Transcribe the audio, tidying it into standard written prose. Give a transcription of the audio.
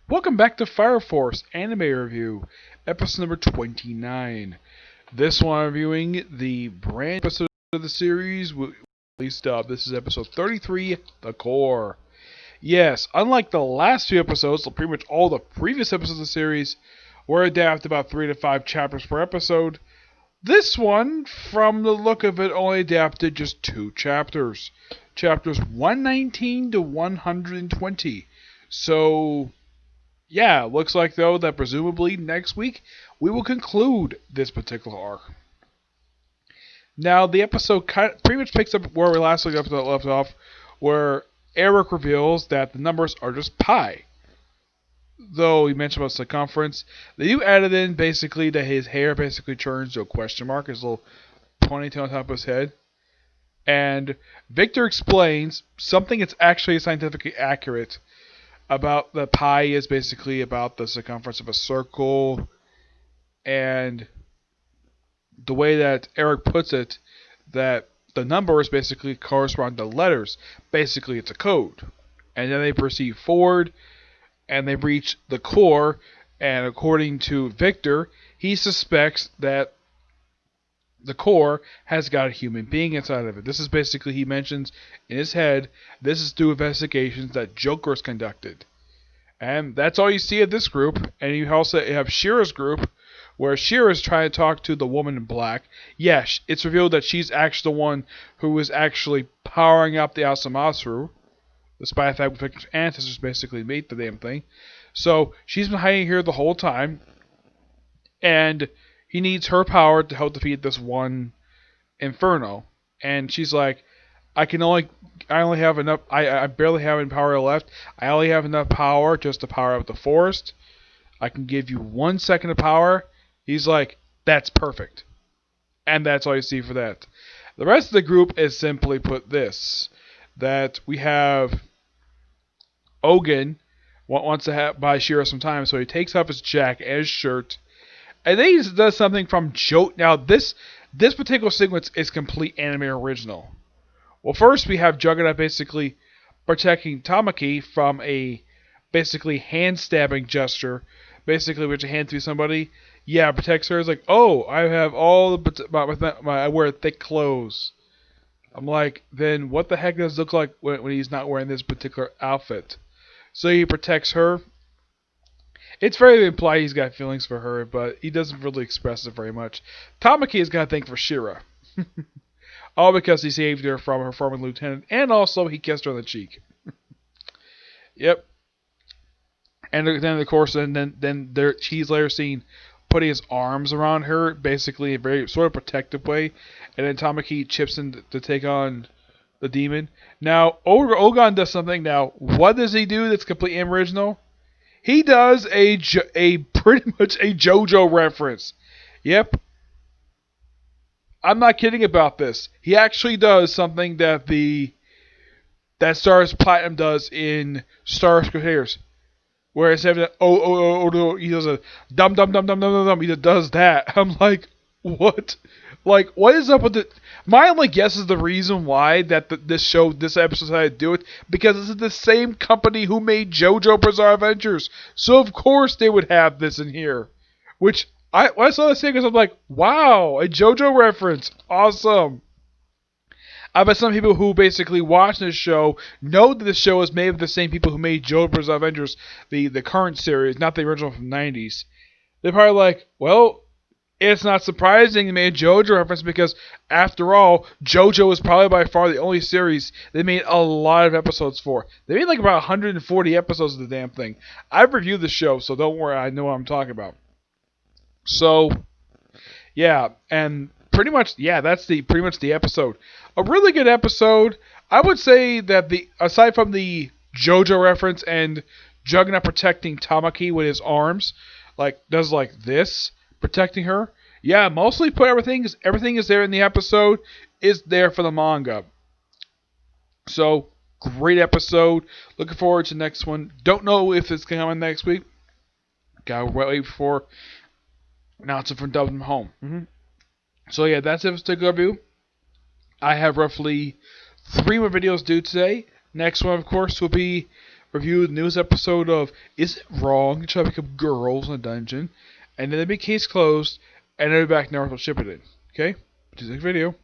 Welcome back to Fire Force Anime Review, episode number 29. This one I'm reviewing the brand new episode of the series released up. This is episode 33, The Core. Yes, unlike the last few episodes, so pretty much all the previous episodes of the series were adapted about 3 to 5 chapters per episode. This one, from the look of it, only adapted just 2 chapters. Chapters 119 to 120. So, yeah, looks like, though, that presumably next week we will conclude this particular arc. Now, the episode pretty much picks up where we last left off, where Eric reveals that the numbers are just pi. Though he mentioned about circumference, they do added in basically that his hair basically turns to a question mark, his little ponytail on top of his head. And Victor explains something that's actually scientifically accurate about the pi is basically about the circumference of a circle, and the way that Eric puts it, that the numbers basically correspond to letters. Basically, it's a code. And then they proceed forward, and they reach the core, and according to Victor, he suspects that the core has got a human being inside of it. This is basically, he mentions in his head, this is through investigations that Joker's conducted. And that's all you see of this group. And you also have Shira's group, where Shira's trying to talk to the woman in black. Yes, it's revealed that she's actually the one who is actually powering up the Asamatsu, despite the fact that Victor's ancestors basically made the damn thing. So she's been hiding here the whole time, and he needs her power to help defeat this one Inferno. And she's like, I only have enough. I barely have any power left. I only have enough power just to power up the forest. I can give you 1 second of power. He's like, that's perfect. And that's all you see for that. The rest of the group is simply put this. That we have Ogun wants to buy Shira some time, so he takes off his jacket and his shirt. And then he does something from Joe. Now, this particular sequence is complete anime original. Well, first we have Juggernaut basically protecting Tamaki from a basically hand stabbing gesture. Basically, which a hand through somebody. Yeah, protects her. It's like, oh, I have all I wear thick clothes. I'm like, then what the heck does it look like when he's not wearing this particular outfit? So he protects her. It's very implied he's got feelings for her, but he doesn't really express it very much. Tamaki has got a thing for Shira. All because he saved her from her former lieutenant, and also he kissed her on the cheek. Yep. And then, of course, he's later seen putting his arms around her, basically in a very sort of protective way. And then Tamaki chips in to take on the demon. Now, Ogun does something. Now, what does he do that's completely unoriginal? He does a pretty much a JoJo reference. Yep. I'm not kidding about this. He actually does something that Stars Platinum does in Star Crusaders. Where instead of he does a dum dum dum dum dum dum dum, he does that. I'm like, what? Like, what is up with it? My only guess is the reason why that this episode had to do it, because this is the same company who made JoJo Bizarre Adventures. So of course they would have this in here. When I saw this thing, I'm like, wow, a JoJo reference. Awesome. I bet some people who basically watch this show know that the show is made with the same people who made JoJo Bizarre Adventures, the current series, not the original from the 90s. They're probably like, well, it's not surprising they made a JoJo reference because, after all, JoJo is probably by far the only series they made a lot of episodes for. They made like about 140 episodes of the damn thing. I've reviewed the show, so don't worry, I know what I'm talking about. So, yeah, and pretty much, yeah, that's pretty much the episode. A really good episode. I would say that aside from the JoJo reference and Juggernaut protecting Tamaki with his arms, does this, protecting her. Yeah, mostly everything is there in the episode is there for the manga. So, great episode. Looking forward to the next one. Don't know if it's coming next week. Gotta wait for announcement from Dublin Home. So yeah, that's it for today's review. I have roughly 3 more videos due today. Next one, of course, will be review the newest episode of Is It Wrong to Try to Pick Up Girls in a Dungeon, and then it'll be case closed, and then I'll be back now with Shippuden. Okay? See you next video.